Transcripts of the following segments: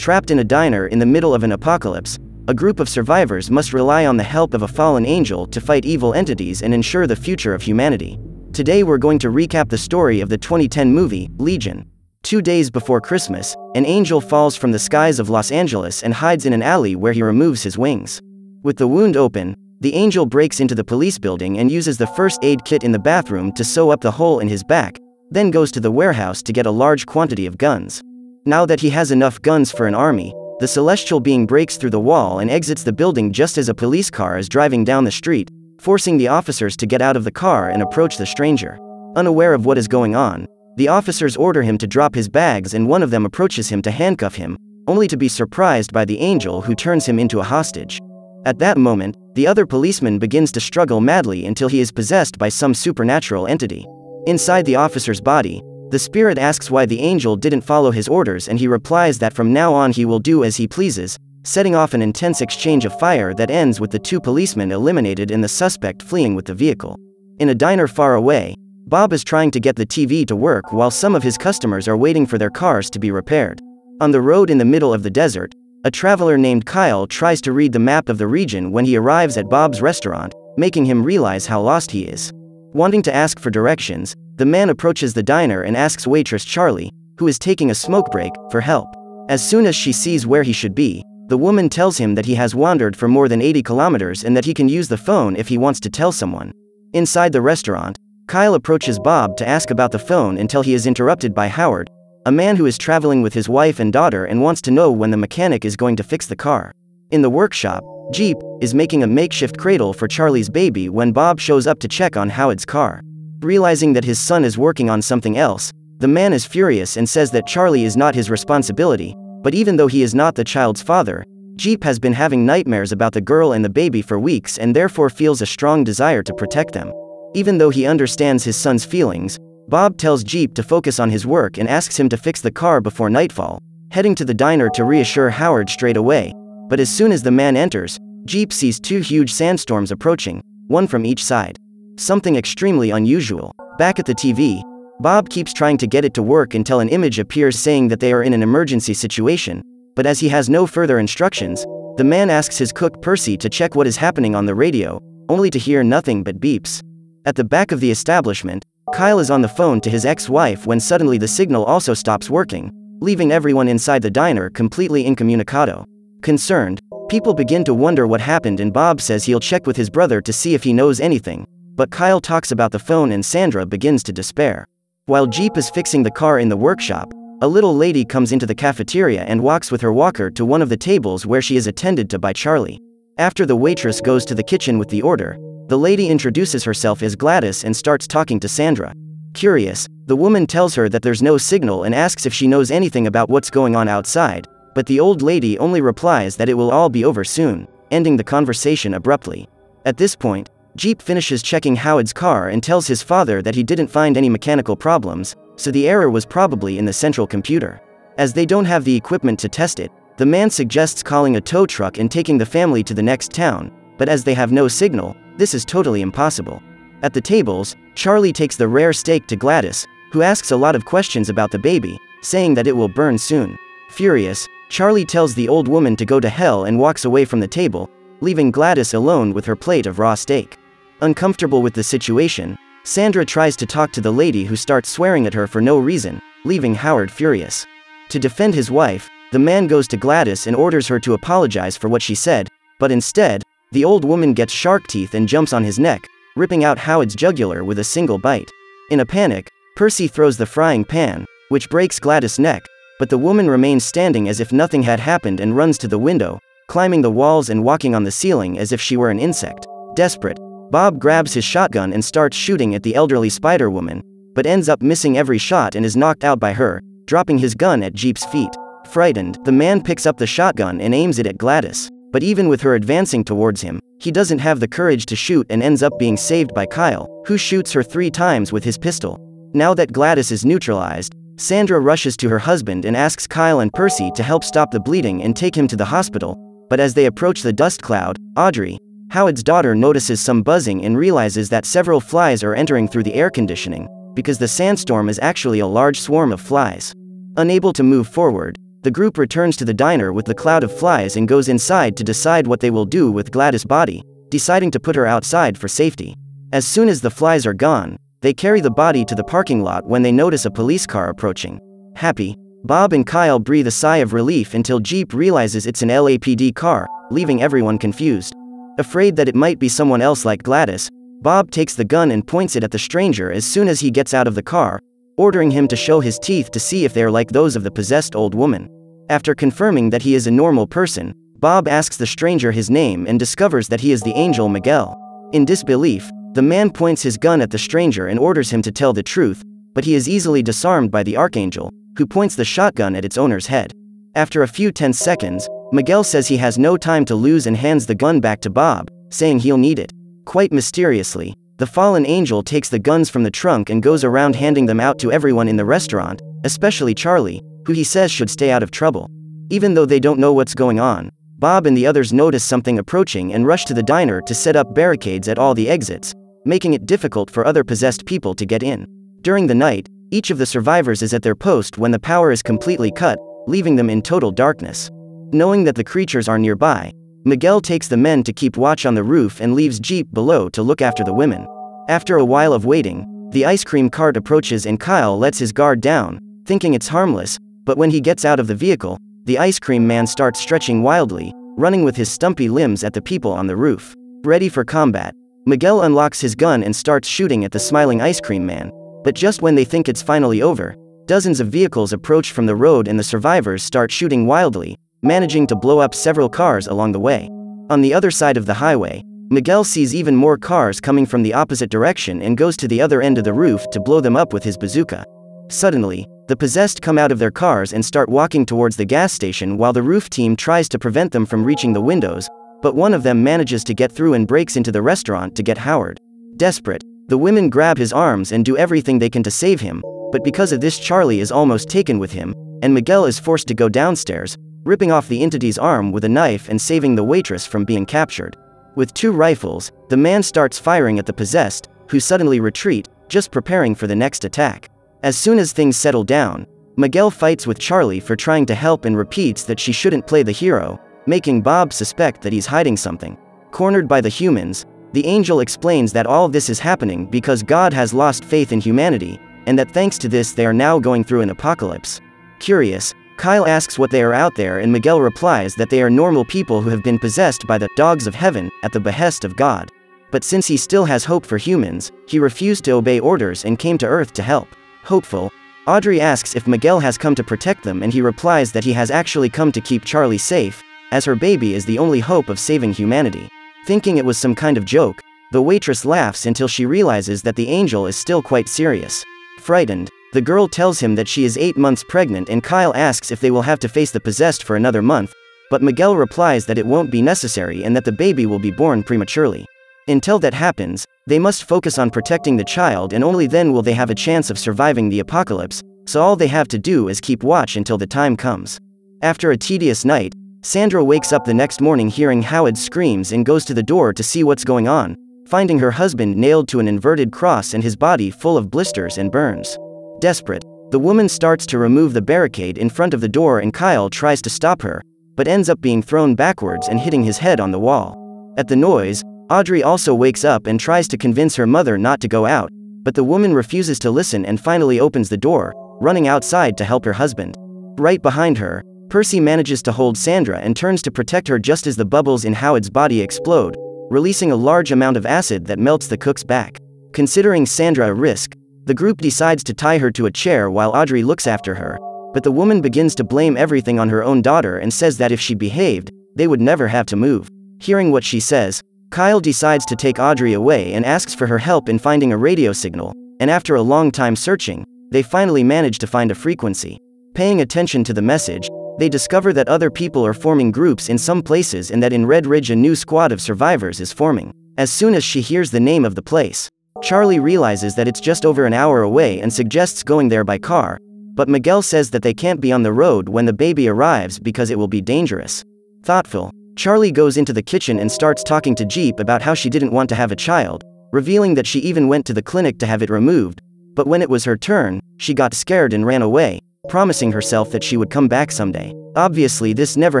Trapped in a diner in the middle of an apocalypse, a group of survivors must rely on the help of a fallen angel to fight evil entities and ensure the future of humanity. Today we're going to recap the story of the 2010 movie, Legion. 2 days before Christmas, an angel falls from the skies of Los Angeles and hides in an alley where he removes his wings. With the wound open, the angel breaks into the police building and uses the first aid kit in the bathroom to sew up the hole in his back, then goes to the warehouse to get a large quantity of guns. Now that he has enough guns for an army, the celestial being breaks through the wall and exits the building just as a police car is driving down the street, forcing the officers to get out of the car and approach the stranger. Unaware of what is going on, the officers order him to drop his bags and one of them approaches him to handcuff him, only to be surprised by the angel who turns him into a hostage. At that moment, the other policeman begins to struggle madly until he is possessed by some supernatural entity. Inside the officer's body, the spirit asks why the angel didn't follow his orders and he replies that from now on he will do as he pleases, setting off an intense exchange of fire that ends with the 2 policemen eliminated and the suspect fleeing with the vehicle. In a diner far away, Bob is trying to get the TV to work while some of his customers are waiting for their cars to be repaired. On the road in the middle of the desert, a traveler named Kyle tries to read the map of the region when he arrives at Bob's restaurant, making him realize how lost he is. Wanting to ask for directions, the man approaches the diner and asks waitress Charlie, who is taking a smoke break, for help. As soon as she sees where he should be, the woman tells him that he has wandered for more than 80 kilometers and that he can use the phone if he wants to tell someone. Inside the restaurant, Kyle approaches Bob to ask about the phone until he is interrupted by Howard, a man who is traveling with his wife and daughter and wants to know when the mechanic is going to fix the car. In the workshop, Jeep is making a makeshift cradle for Charlie's baby when Bob shows up to check on Howard's car. Realizing that his son is working on something else, the man is furious and says that Charlie is not his responsibility, but even though he is not the child's father, Jeep has been having nightmares about the girl and the baby for weeks and therefore feels a strong desire to protect them. Even though he understands his son's feelings, Bob tells Jeep to focus on his work and asks him to fix the car before nightfall, heading to the diner to reassure Howard straight away. But as soon as the man enters, Jeep sees 2 huge sandstorms approaching, one from each side. Something extremely unusual. Back at the TV, Bob keeps trying to get it to work until an image appears saying that they are in an emergency situation, but as he has no further instructions, the man asks his cook Percy to check what is happening on the radio, only to hear nothing but beeps. At the back of the establishment, Kyle is on the phone to his ex-wife when suddenly the signal also stops working, leaving everyone inside the diner completely incommunicado. Concerned, people begin to wonder what happened and Bob says he'll check with his brother to see if he knows anything, but Kyle talks about the phone and Sandra begins to despair. While Jeep is fixing the car in the workshop, a little lady comes into the cafeteria and walks with her walker to one of the tables where she is attended to by Charlie. After the waitress goes to the kitchen with the order, the lady introduces herself as Gladys and starts talking to Sandra. Curious, the woman tells her that there's no signal and asks if she knows anything about what's going on outside, but the old lady only replies that it will all be over soon, ending the conversation abruptly. At this point, Jeep finishes checking Howard's car and tells his father that he didn't find any mechanical problems, so the error was probably in the central computer. As they don't have the equipment to test it, the man suggests calling a tow truck and taking the family to the next town, but as they have no signal, this is totally impossible. At the tables, Charlie takes the rare steak to Gladys, who asks a lot of questions about the baby, saying that it will burn soon. Furious, Charlie tells the old woman to go to hell and walks away from the table, leaving Gladys alone with her plate of raw steak. Uncomfortable with the situation, Sandra tries to talk to the lady who starts swearing at her for no reason, leaving Howard furious. To defend his wife, the man goes to Gladys and orders her to apologize for what she said, but instead, the old woman gets shark teeth and jumps on his neck, ripping out Howard's jugular with a single bite. In a panic, Percy throws the frying pan, which breaks Gladys' neck, but the woman remains standing as if nothing had happened and runs to the window, climbing the walls and walking on the ceiling as if she were an insect. Desperate, Bob grabs his shotgun and starts shooting at the elderly Spider-Woman, but ends up missing every shot and is knocked out by her, dropping his gun at Jeep's feet. Frightened, the man picks up the shotgun and aims it at Gladys, but even with her advancing towards him, he doesn't have the courage to shoot and ends up being saved by Kyle, who shoots her 3 times with his pistol. Now that Gladys is neutralized, Sandra rushes to her husband and asks Kyle and Percy to help stop the bleeding and take him to the hospital, but as they approach the dust cloud, Audrey, Howard's daughter, notices some buzzing and realizes that several flies are entering through the air conditioning, because the sandstorm is actually a large swarm of flies. Unable to move forward, the group returns to the diner with the cloud of flies and goes inside to decide what they will do with Gladys' body, deciding to put her outside for safety. As soon as the flies are gone, they carry the body to the parking lot when they notice a police car approaching. Happy, Bob and Kyle breathe a sigh of relief until Jeep realizes it's an LAPD car, leaving everyone confused. Afraid that it might be someone else like Gladys, Bob takes the gun and points it at the stranger as soon as he gets out of the car, ordering him to show his teeth to see if they are like those of the possessed old woman. After confirming that he is a normal person, Bob asks the stranger his name and discovers that he is the angel Miguel. In disbelief, the man points his gun at the stranger and orders him to tell the truth, but he is easily disarmed by the archangel, who points the shotgun at its owner's head. After a few tense seconds, Miguel says he has no time to lose and hands the gun back to Bob, saying he'll need it. Quite mysteriously, the fallen angel takes the guns from the trunk and goes around handing them out to everyone in the restaurant, especially Charlie, who he says should stay out of trouble. Even though they don't know what's going on, Bob and the others notice something approaching and rush to the diner to set up barricades at all the exits, making it difficult for other possessed people to get in. During the night, each of the survivors is at their post when the power is completely cut, leaving them in total darkness. Knowing that the creatures are nearby, Miguel takes the men to keep watch on the roof and leaves Jeep below to look after the women. After a while of waiting, the ice cream cart approaches and Kyle lets his guard down, thinking it's harmless, but when he gets out of the vehicle, the ice cream man starts stretching wildly, running with his stumpy limbs at the people on the roof. Ready for combat, Miguel unlocks his gun and starts shooting at the smiling ice cream man, but just when they think it's finally over, dozens of vehicles approach from the road and the survivors start shooting wildly, managing to blow up several cars along the way. On the other side of the highway, Miguel sees even more cars coming from the opposite direction and goes to the other end of the roof to blow them up with his bazooka. Suddenly, the possessed come out of their cars and start walking towards the gas station while the roof team tries to prevent them from reaching the windows, but one of them manages to get through and breaks into the restaurant to get Howard. Desperate, the women grab his arms and do everything they can to save him, but because of this Charlie is almost taken with him, and Miguel is forced to go downstairs, ripping off the entity's arm with a knife and saving the waitress from being captured. With 2 rifles, the man starts firing at the possessed, who suddenly retreat, just preparing for the next attack. As soon as things settle down, Miguel fights with Charlie for trying to help and repeats that she shouldn't play the hero, making Bob suspect that he's hiding something. Cornered by the humans, the angel explains that all this is happening because God has lost faith in humanity, and that thanks to this they are now going through an apocalypse. Curious, Kyle asks what they are out there and Miguel replies that they are normal people who have been possessed by the dogs of heaven at the behest of God. But since he still has hope for humans, he refused to obey orders and came to Earth to help. Hopeful, Audrey asks if Miguel has come to protect them and he replies that he has actually come to keep Charlie safe, as her baby is the only hope of saving humanity. Thinking it was some kind of joke, the waitress laughs until she realizes that the angel is still quite serious. Frightened, the girl tells him that she is 8 months pregnant and Kyle asks if they will have to face the possessed for another month, but Miguel replies that it won't be necessary and that the baby will be born prematurely. Until that happens, they must focus on protecting the child and only then will they have a chance of surviving the apocalypse, so all they have to do is keep watch until the time comes. After a tedious night, Sandra wakes up the next morning hearing Howard screams and goes to the door to see what's going on, finding her husband nailed to an inverted cross and his body full of blisters and burns. Desperate, the woman starts to remove the barricade in front of the door and Kyle tries to stop her, but ends up being thrown backwards and hitting his head on the wall. At the noise, Audrey also wakes up and tries to convince her mother not to go out, but the woman refuses to listen and finally opens the door, running outside to help her husband. Right behind her, Percy manages to hold Sandra and turns to protect her just as the bubbles in Howard's body explode, releasing a large amount of acid that melts the cook's back. Considering Sandra a risk, the group decides to tie her to a chair while Audrey looks after her, but the woman begins to blame everything on her own daughter and says that if she behaved, they would never have to move. Hearing what she says, Kyle decides to take Audrey away and asks for her help in finding a radio signal, and after a long time searching, they finally manage to find a frequency. Paying attention to the message, they discover that other people are forming groups in some places and that in Red Ridge a new squad of survivors is forming. As soon as she hears the name of the place, Charlie realizes that it's just over an hour away and suggests going there by car, but Miguel says that they can't be on the road when the baby arrives because it will be dangerous. Thoughtful, Charlie goes into the kitchen and starts talking to Jeep about how she didn't want to have a child, revealing that she even went to the clinic to have it removed, but when it was her turn, she got scared and ran away, promising herself that she would come back someday. Obviously this never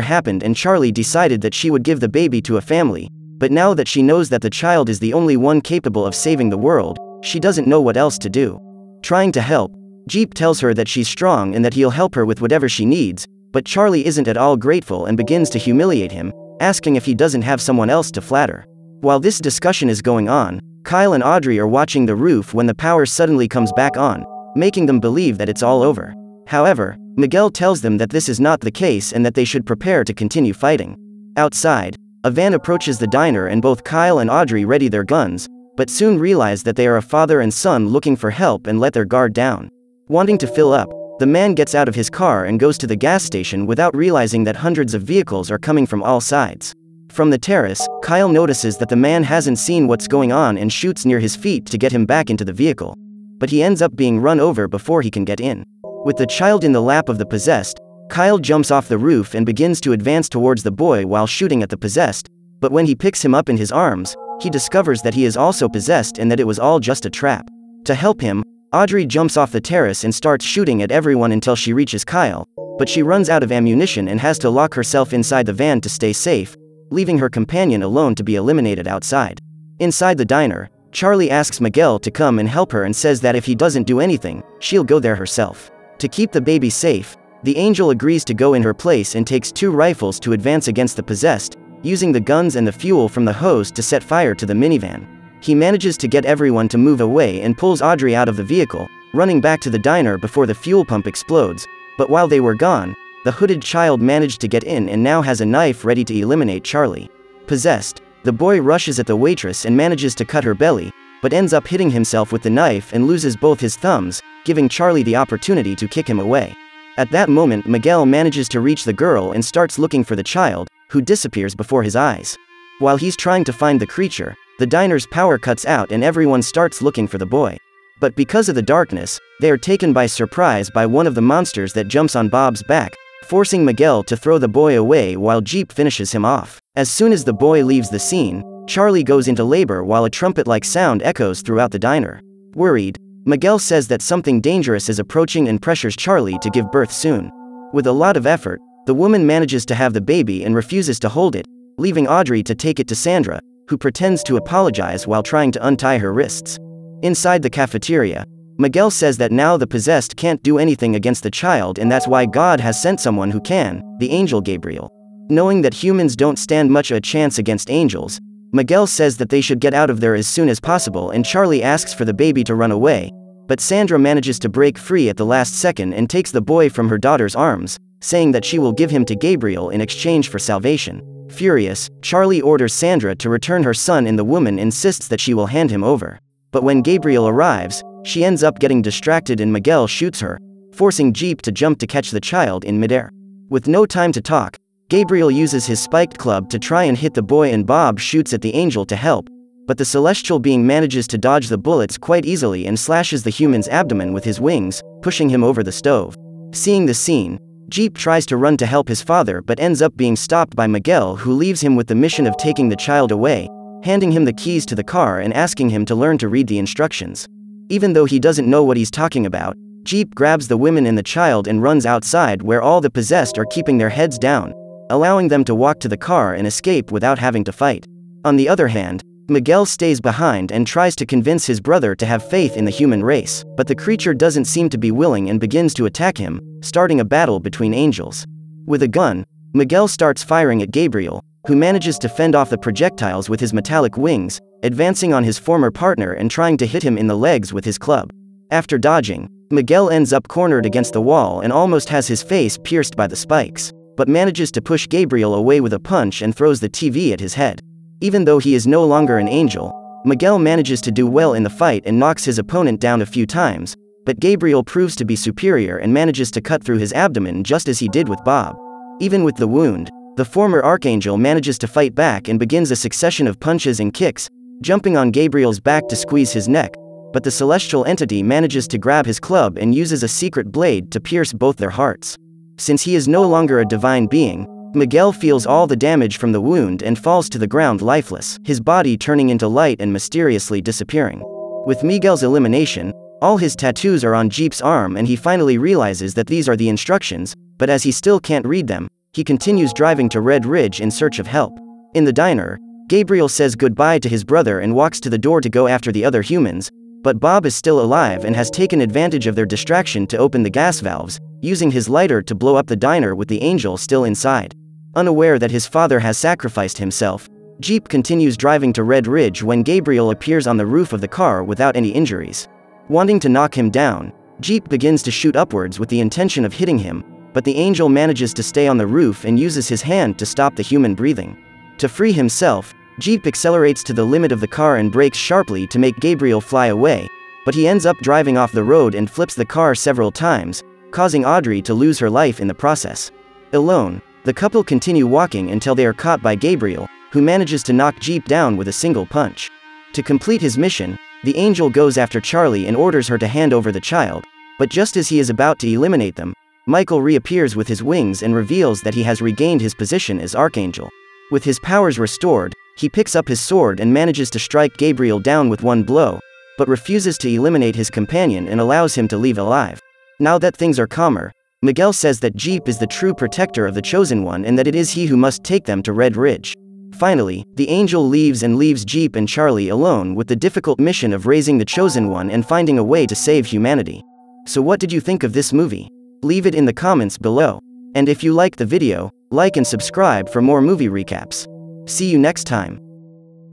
happened and Charlie decided that she would give the baby to a family, but now that she knows that the child is the only one capable of saving the world, she doesn't know what else to do. Trying to help, Jeep tells her that she's strong and that he'll help her with whatever she needs, but Charlie isn't at all grateful and begins to humiliate him, asking if he doesn't have someone else to flatter. While this discussion is going on, Kyle and Audrey are watching the roof when the power suddenly comes back on, making them believe that it's all over. However, Miguel tells them that this is not the case and that they should prepare to continue fighting. Outside, a van approaches the diner and both Kyle and Audrey ready their guns, but soon realize that they are a father and son looking for help and let their guard down. Wanting to fill up, the man gets out of his car and goes to the gas station without realizing that hundreds of vehicles are coming from all sides. From the terrace, Kyle notices that the man hasn't seen what's going on and shoots near his feet to get him back into the vehicle. But he ends up being run over before he can get in. With the child in the lap of the possessed, Kyle jumps off the roof and begins to advance towards the boy while shooting at the possessed, but when he picks him up in his arms, he discovers that he is also possessed and that it was all just a trap. To help him, Audrey jumps off the terrace and starts shooting at everyone until she reaches Kyle, but she runs out of ammunition and has to lock herself inside the van to stay safe, leaving her companion alone to be eliminated outside. Inside the diner, Charlie asks Miguel to come and help her and says that if he doesn't do anything, she'll go there herself. To keep the baby safe, the angel agrees to go in her place and takes 2 rifles to advance against the possessed, using the guns and the fuel from the hose to set fire to the minivan. He manages to get everyone to move away and pulls Audrey out of the vehicle, running back to the diner before the fuel pump explodes, but while they were gone, the hooded child managed to get in and now has a knife ready to eliminate Charlie. Possessed, the boy rushes at the waitress and manages to cut her belly, but ends up hitting himself with the knife and loses both his thumbs, giving Charlie the opportunity to kick him away. At that moment, Miguel manages to reach the girl and starts looking for the child, who disappears before his eyes. While he's trying to find the creature, the diner's power cuts out and everyone starts looking for the boy. But because of the darkness, they are taken by surprise by one of the monsters that jumps on Bob's back, forcing Miguel to throw the boy away while Jeep finishes him off. As soon as the boy leaves the scene, Charlie goes into labor while a trumpet-like sound echoes throughout the diner. Worried, Miguel says that something dangerous is approaching and pressures Charlie to give birth soon. With a lot of effort, the woman manages to have the baby and refuses to hold it, leaving Audrey to take it to Sandra, who pretends to apologize while trying to untie her wrists. Inside the cafeteria, Miguel says that now the possessed can't do anything against the child and that's why God has sent someone who can, the angel Gabriel. Knowing that humans don't stand much a chance against angels, Miguel says that they should get out of there as soon as possible and Charlie asks for the baby to run away, but Sandra manages to break free at the last second and takes the boy from her daughter's arms, saying that she will give him to Gabriel in exchange for salvation. Furious, Charlie orders Sandra to return her son and the woman insists that she will hand him over. But when Gabriel arrives, she ends up getting distracted and Miguel shoots her, forcing Jeep to jump to catch the child in midair. With no time to talk, Gabriel uses his spiked club to try and hit the boy and Bob shoots at the angel to help, but the celestial being manages to dodge the bullets quite easily and slashes the human's abdomen with his wings, pushing him over the stove. Seeing the scene, Jeep tries to run to help his father but ends up being stopped by Miguel, who leaves him with the mission of taking the child away, handing him the keys to the car and asking him to learn to read the instructions. Even though he doesn't know what he's talking about, Jeep grabs the women and the child and runs outside where all the possessed are keeping their heads down, allowing them to walk to the car and escape without having to fight. On the other hand, Miguel stays behind and tries to convince his brother to have faith in the human race, but the creature doesn't seem to be willing and begins to attack him, starting a battle between angels. With a gun, Miguel starts firing at Gabriel, who manages to fend off the projectiles with his metallic wings, advancing on his former partner and trying to hit him in the legs with his club. After dodging, Miguel ends up cornered against the wall and almost has his face pierced by the spikes, but manages to push Gabriel away with a punch and throws the TV at his head. Even though he is no longer an angel, Miguel manages to do well in the fight and knocks his opponent down a few times, but Gabriel proves to be superior and manages to cut through his abdomen just as he did with Bob. Even with the wound, the former archangel manages to fight back and begins a succession of punches and kicks, jumping on Gabriel's back to squeeze his neck, but the celestial entity manages to grab his club and uses a secret blade to pierce both their hearts. Since he is no longer a divine being, Miguel feels all the damage from the wound and falls to the ground lifeless, his body turning into light and mysteriously disappearing. With Miguel's elimination, All his tattoos are on Jeep's arm and he finally realizes that these are the instructions, but as he still can't read them, he continues driving to Red Ridge in search of help. In the diner, Gabriel says goodbye to his brother and walks to the door to go after the other humans, but Bob is still alive and has taken advantage of their distraction to open the gas valves, using his lighter to blow up the diner with the angel still inside. Unaware that his father has sacrificed himself, Jeep continues driving to Red Ridge when Gabriel appears on the roof of the car without any injuries. Wanting to knock him down, Jeep begins to shoot upwards with the intention of hitting him, but the angel manages to stay on the roof and uses his hand to stop the human breathing. To free himself, Jeep accelerates to the limit of the car and brakes sharply to make Gabriel fly away, but he ends up driving off the road and flips the car several times, causing Audrey to lose her life in the process. Alone, the couple continue walking until they are caught by Gabriel, who manages to knock Jeep down with a single punch. To complete his mission, the angel goes after Charlie and orders her to hand over the child, but just as he is about to eliminate them, Michael reappears with his wings and reveals that he has regained his position as Archangel. With his powers restored, he picks up his sword and manages to strike Gabriel down with one blow, but refuses to eliminate his companion and allows him to leave alive. Now that things are calmer, Miguel says that Jeep is the true protector of the Chosen One and that it is he who must take them to Red Ridge. Finally, the angel leaves and leaves Jeep and Charlie alone with the difficult mission of raising the Chosen One and finding a way to save humanity. So what did you think of this movie? Leave it in the comments below. And if you liked the video, like and subscribe for more movie recaps. See you next time.